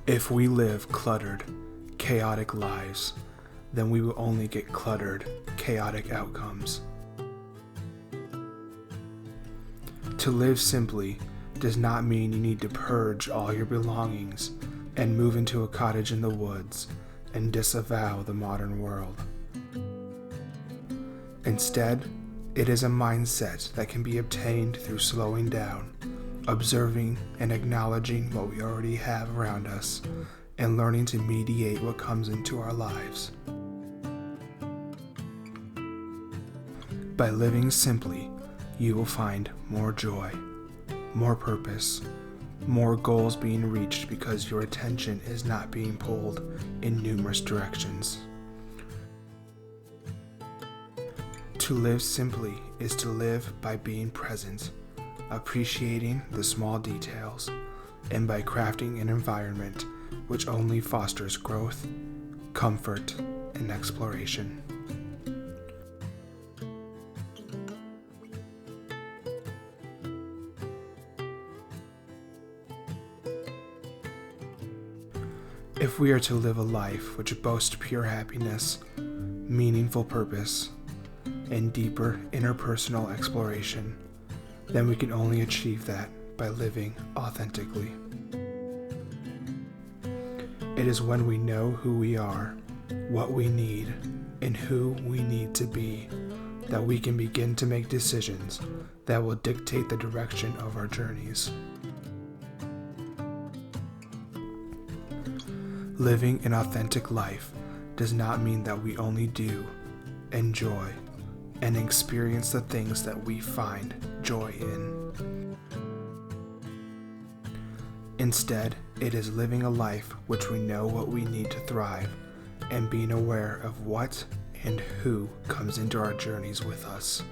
If we live cluttered, chaotic lives, then we will only get cluttered, chaotic outcomes. To live simply does not mean you need to purge all your belongings and move into a cottage in the woods and disavow the modern world. Instead, it is a mindset that can be obtained through slowing down, observing and acknowledging what we already have around us, and learning to mediate what comes into our lives. By living simply, you will find more joy, more purpose, more goals being reached because your attention is not being pulled in numerous directions. To live simply is to live by being present, appreciating the small details, and by crafting an environment which only fosters growth, comfort, and exploration. If we are to live a life which boasts pure happiness, meaningful purpose, and deeper interpersonal exploration, then we can only achieve that by living authentically. It is when we know who we are, what we need, and who we need to be that we can begin to make decisions that will dictate the direction of our journeys. Living an authentic life does not mean that we only do, enjoy, and experience the things that we find joy in. Instead, it is living a life which we know what we need to thrive and being aware of what and who comes into our journeys with us.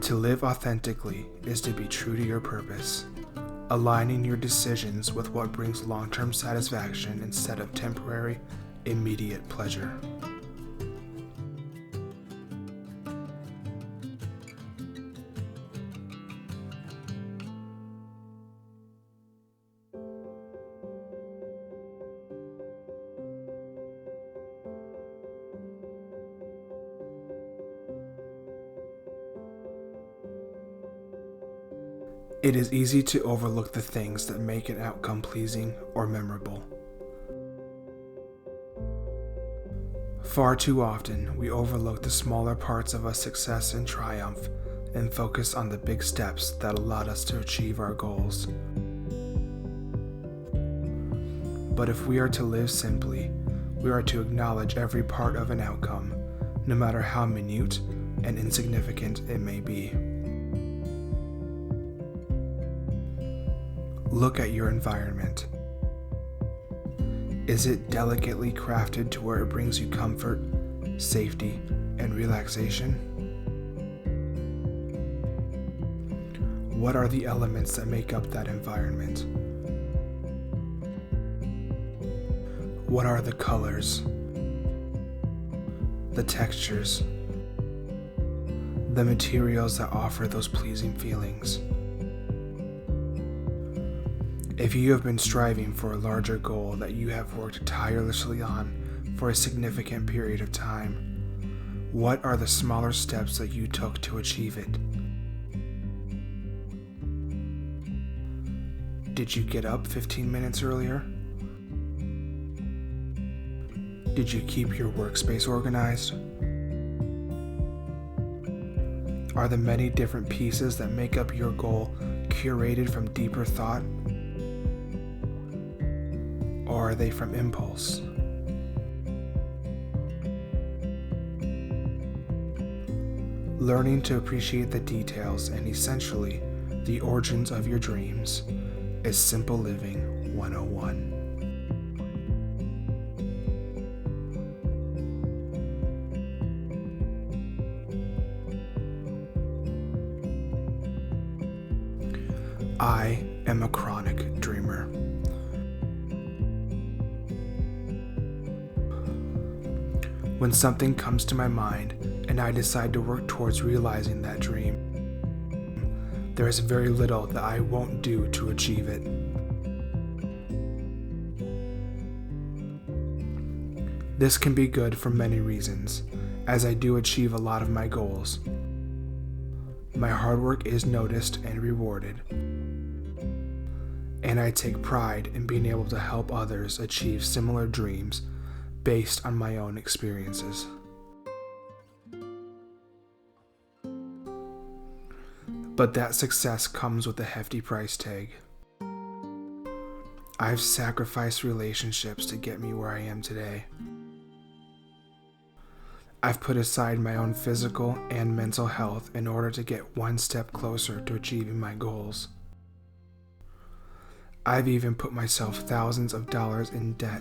To live authentically is to be true to your purpose, aligning your decisions with what brings long-term satisfaction instead of temporary, immediate pleasure. It is easy to overlook the things that make an outcome pleasing or memorable. Far too often, we overlook the smaller parts of a success and triumph and focus on the big steps that allowed us to achieve our goals. But if we are to live simply, we are to acknowledge every part of an outcome, no matter how minute and insignificant it may be. Look at your environment. Is it delicately crafted to where it brings you comfort, safety, and relaxation? What are the elements that make up that environment? What are the colors, the textures, the materials that offer those pleasing feelings? If you have been striving for a larger goal that you have worked tirelessly on for a significant period of time, what are the smaller steps that you took to achieve it? Did you get up 15 minutes earlier? Did you keep your workspace organized? Are the many different pieces that make up your goal curated from deeper thought? Or are they from impulse? Learning to appreciate the details and essentially the origins of your dreams is Simple Living 101. I am a chronic dreamer. When something comes to my mind and I decide to work towards realizing that dream, there is very little that I won't do to achieve it. This can be good for many reasons, as I do achieve a lot of my goals. My hard work is noticed and rewarded, and I take pride in being able to help others achieve similar dreams based on my own experiences. But that success comes with a hefty price tag. I've sacrificed relationships to get me where I am today. I've put aside my own physical and mental health in order to get one step closer to achieving my goals. I've even put myself thousands of dollars in debt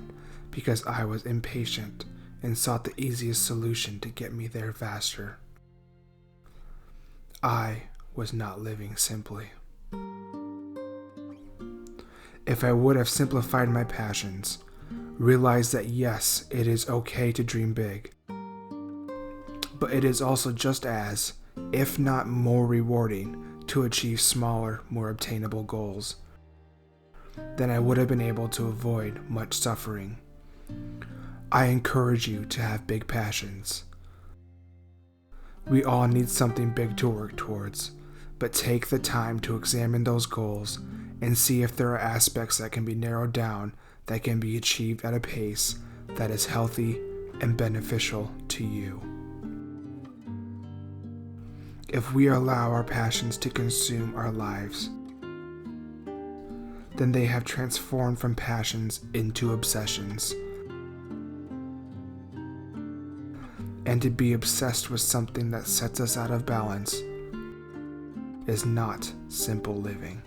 because I was impatient and sought the easiest solution to get me there faster. I was not living simply. If I would have simplified my passions, realized that yes, it is okay to dream big, but it is also just as, if not more rewarding, to achieve smaller, more obtainable goals, then I would have been able to avoid much suffering. I encourage you to have big passions. We all need something big to work towards, but take the time to examine those goals and see if there are aspects that can be narrowed down that can be achieved at a pace that is healthy and beneficial to you. If we allow our passions to consume our lives, then they have transformed from passions into obsessions. And to be obsessed with something that sets us out of balance is not simple living.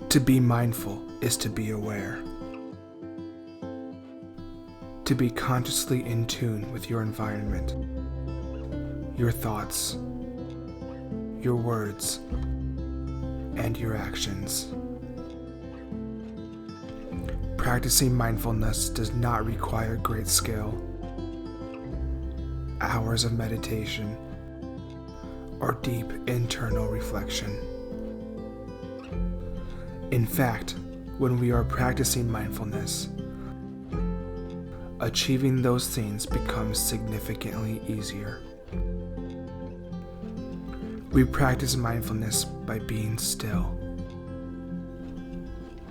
To be mindful is to be aware. To be consciously in tune with your environment, your thoughts, your words, and your actions. Practicing mindfulness does not require great skill, hours of meditation, or deep internal reflection. In fact, when we are practicing mindfulness, achieving those things becomes significantly easier. We practice mindfulness by being still,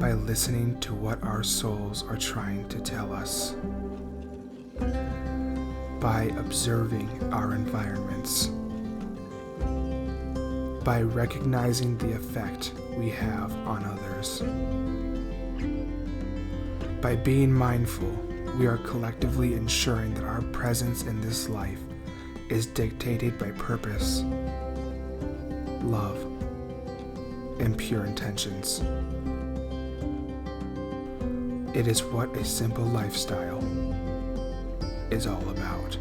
by listening to what our souls are trying to tell us, by observing our environments, by recognizing the effect we have on others. By being mindful, we are collectively ensuring that our presence in this life is dictated by purpose, love, and pure intentions. It is what a simple lifestyle is all about.